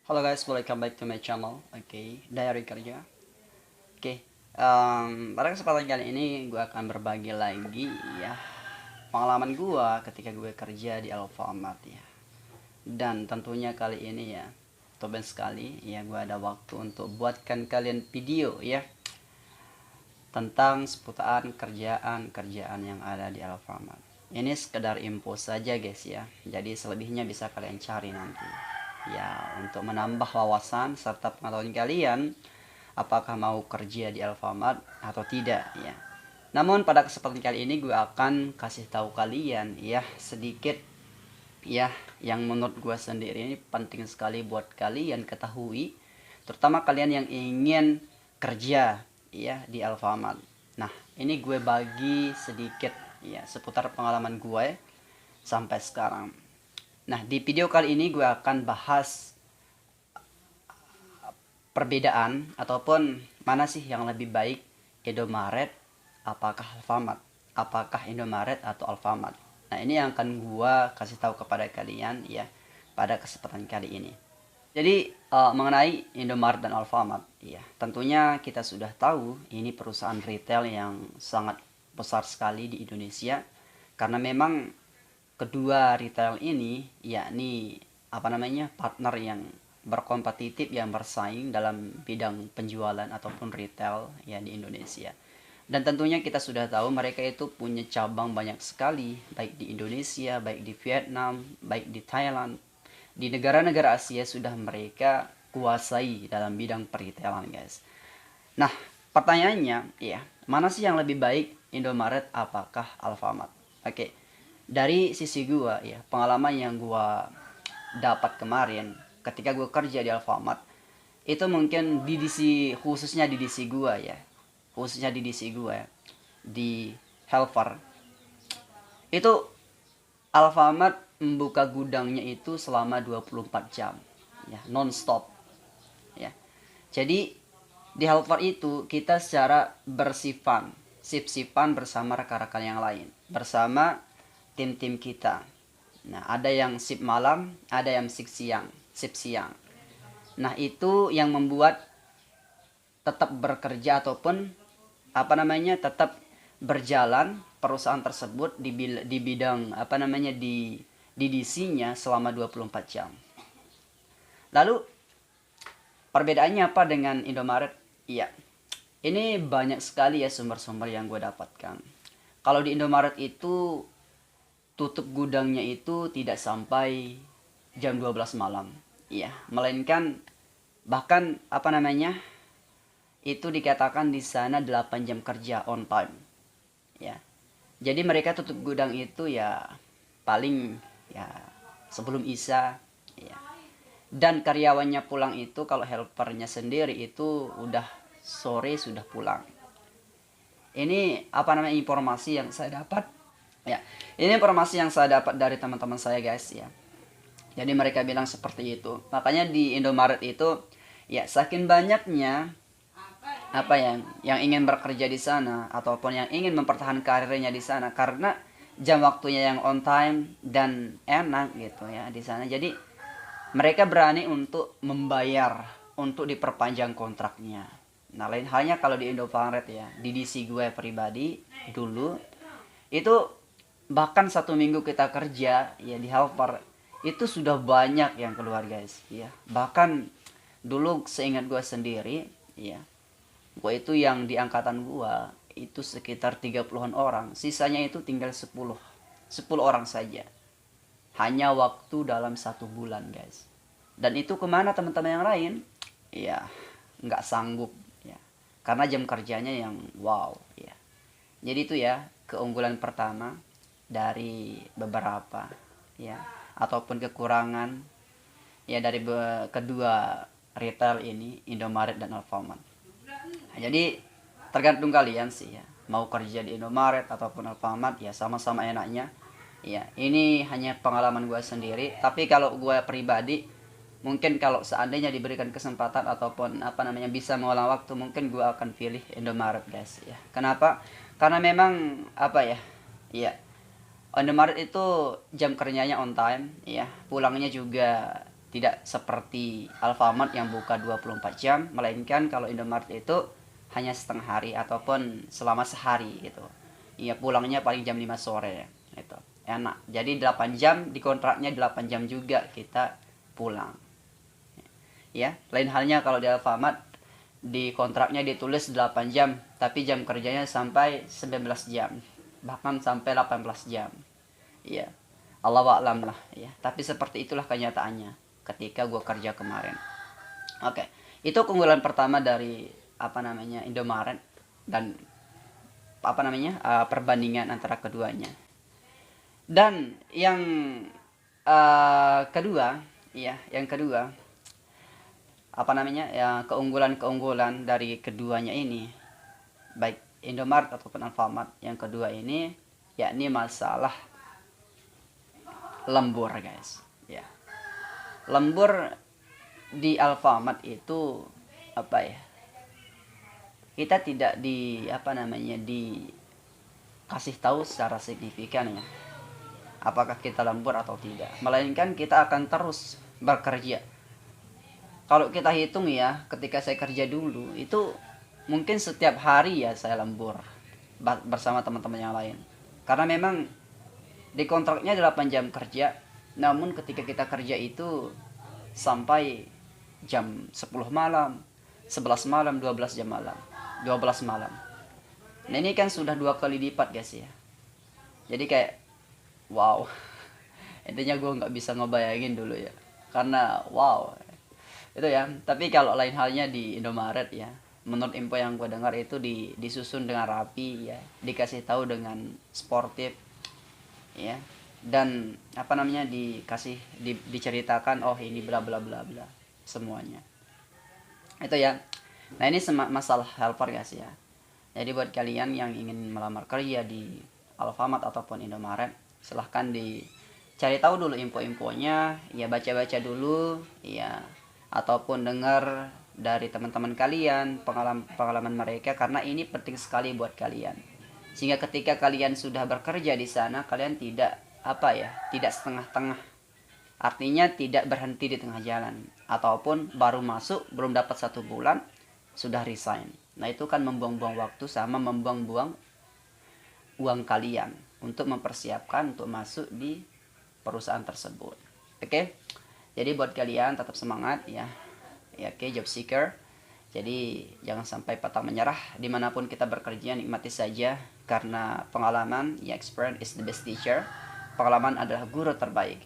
Halo guys, welcome back to my channel. Oke, Diary Kerja. Oke, pada kesempatan kali ini gue akan berbagi lagi ya pengalaman gue ketika gue kerja di Alfamart ya. Dan tentunya kali ini ya, tumben sekali ya gue ada waktu untuk buatkan kalian video ya tentang seputar kerjaan-kerjaan yang ada di Alfamart. Ini sekedar info saja guys ya. Jadi selebihnya bisa kalian cari nanti. Ya, untuk menambah wawasan serta pengetahuan kalian apakah mau kerja di Alfamart atau tidak ya. Namun pada kesempatan kali ini gue akan kasih tahu kalian ya sedikit ya yang menurut gue sendiri ini penting sekali buat kalian ketahui, terutama kalian yang ingin kerja ya di Alfamart. Nah, ini gue bagi sedikit ya seputar pengalaman gue sampai sekarang. Nah, di video kali ini gue akan bahas perbedaan ataupun mana sih yang lebih baik, Indomaret apakah Alfamart, apakah Indomaret atau Alfamart. Nah, ini yang akan gua kasih tahu kepada kalian ya pada kesempatan kali ini. Jadi mengenai Indomaret dan Alfamart ya, tentunya kita sudah tahu ini perusahaan retail yang sangat besar sekali di Indonesia, karena memang kedua retail ini yakni partner yang berkompetitif, yang bersaing dalam bidang penjualan ataupun retail ya di Indonesia. Dan tentunya kita sudah tahu mereka itu punya cabang banyak sekali, baik di Indonesia, baik di Vietnam, baik di Thailand. Di negara-negara Asia sudah mereka kuasai dalam bidang peritailan, guys. Nah, pertanyaannya, ya, mana sih yang lebih baik, Indomaret apakah Alfamart? Oke, dari sisi gua ya, pengalaman yang gua dapat kemarin ketika gua kerja di Alfamart, itu mungkin di DC, khususnya di DC gua ya, khususnya di DC gua ya, di Helper, itu Alfamart membuka gudangnya itu selama 24 jam ya, non stop ya. Jadi di Helper itu kita secara bersifan sip-sipan bersama rekan-rekan yang lain, bersama tim-tim kita. Nah, ada yang sip malam, ada yang sip siang. Nah, itu yang membuat tetap bekerja ataupun tetap berjalan perusahaan tersebut di bidang di DC-nya selama 24 jam. Lalu perbedaannya apa dengan Indomaret? Iya, ini banyak sekali ya sumber-sumber yang gue dapatkan. Kalau di Indomaret itu tutup gudangnya itu tidak sampai jam 12 malam. Iya, melainkan bahkan itu dikatakan di sana 8 jam kerja on time. Ya. Jadi mereka tutup gudang itu ya paling ya sebelum Isya ya. Dan karyawannya pulang itu kalau helpernya sendiri itu udah sore sudah pulang. Ini informasi yang saya dapat ya. Ini informasi yang saya dapat dari teman-teman saya, guys ya. Jadi mereka bilang seperti itu. Makanya di Indomaret itu ya saking banyaknya yang ingin bekerja di sana ataupun yang ingin mempertahankan karirnya di sana karena jam waktunya yang on time dan enak gitu ya di sana. Jadi mereka berani untuk membayar untuk diperpanjang kontraknya. Nah, lain halnya kalau di Indomaret ya, di DC gue pribadi dulu itu bahkan 1 minggu kita kerja ya di helper itu sudah banyak yang keluar, guys ya. Bahkan dulu seingat gue sendiri ya, gue itu yang di angkatan gue itu sekitar 30-an orang, sisanya itu tinggal 10 orang saja, hanya waktu dalam 1 bulan, guys. Dan itu kemana teman-teman yang lain ya nggak sanggup ya, karena jam kerjanya yang wow ya. Jadi itu ya keunggulan pertama dari beberapa ya ataupun kekurangan ya dari kedua retail ini, Indomaret dan Alfamart. Nah, jadi tergantung kalian sih ya, mau kerja di Indomaret ataupun Alfamart ya sama-sama enaknya. Ya, ini hanya pengalaman gue sendiri, tapi kalau gue pribadi mungkin kalau seandainya diberikan kesempatan ataupun bisa mengulang waktu, mungkin gue akan pilih Indomaret, guys ya. Kenapa? Karena memang Indomaret itu jam kerjanya on time ya, pulangnya juga Tidak seperti Alfamart yang buka 24 jam, melainkan kalau Indomaret itu hanya setengah hari ataupun selama sehari gitu. Iya, pulangnya paling jam 5 sore gitu. Enak. Jadi 8 jam, di kontraknya 8 jam juga kita pulang. Ya, lain halnya kalau di Alfamart di kontraknya ditulis 8 jam, tapi jam kerjanya sampai 19 jam. Bahkan sampai 18 jam. Iya. Allah wa'lam lah ya. Tapi seperti itulah kenyataannya ketika gue kerja kemarin. Oke, itu keunggulan pertama dari apa namanya Indomaret dan apa namanya perbandingan antara keduanya. Dan yang kedua, ya, yang kedua apa namanya ya keunggulan-keunggulan dari keduanya ini, baik Indomaret ataupun Alfamart, yang kedua ini yakni masalah lembur, guys. Ya, lembur di Alfamart itu apa ya, kita tidak di apa namanya dikasih tahu secara signifikan ya apakah kita lembur atau tidak, melainkan kita akan terus bekerja. Kalau kita hitung ya, ketika saya kerja dulu itu mungkin setiap hari ya saya lembur bersama teman-teman yang lain, karena memang di kontraknya 8 jam kerja. Namun ketika kita kerja itu sampai jam 10 malam, 11 malam, 12 jam malam, 12 malam. Nah ini kan sudah 2 kali lipat, guys ya. Jadi kayak wow. Intinya gue nggak bisa ngebayangin dulu ya, karena wow itu ya. Tapi kalau lain halnya di Indomaret ya, menurut info yang gue dengar itu disusun dengan rapi ya, dikasih tahu dengan sportif ya, dan apa namanya diceritakan oh ini bla bla bla bla semuanya itu ya. Nah ini masalah helper, guys ya. Jadi buat kalian yang ingin melamar kerja di Alfamart ataupun Indomaret, silahkan dicari tahu dulu info-infonya ya, baca-baca dulu ya, ataupun dengar dari teman-teman kalian pengalaman mereka, karena ini penting sekali buat kalian, sehingga ketika kalian sudah bekerja di sana kalian tidak apa ya, tidak setengah-tengah, artinya tidak berhenti di tengah jalan ataupun baru masuk belum dapat 1 bulan sudah resign. Nah itu kan membuang-buang waktu sama membuang-buang uang kalian untuk mempersiapkan untuk masuk di perusahaan tersebut. Oke, jadi buat kalian tetap semangat ya, oke, job seeker. Jadi jangan sampai patah menyerah. Dimanapun kita bekerja, nikmati saja, karena pengalaman ya, experience is the best teacher. Pengalaman adalah guru terbaik.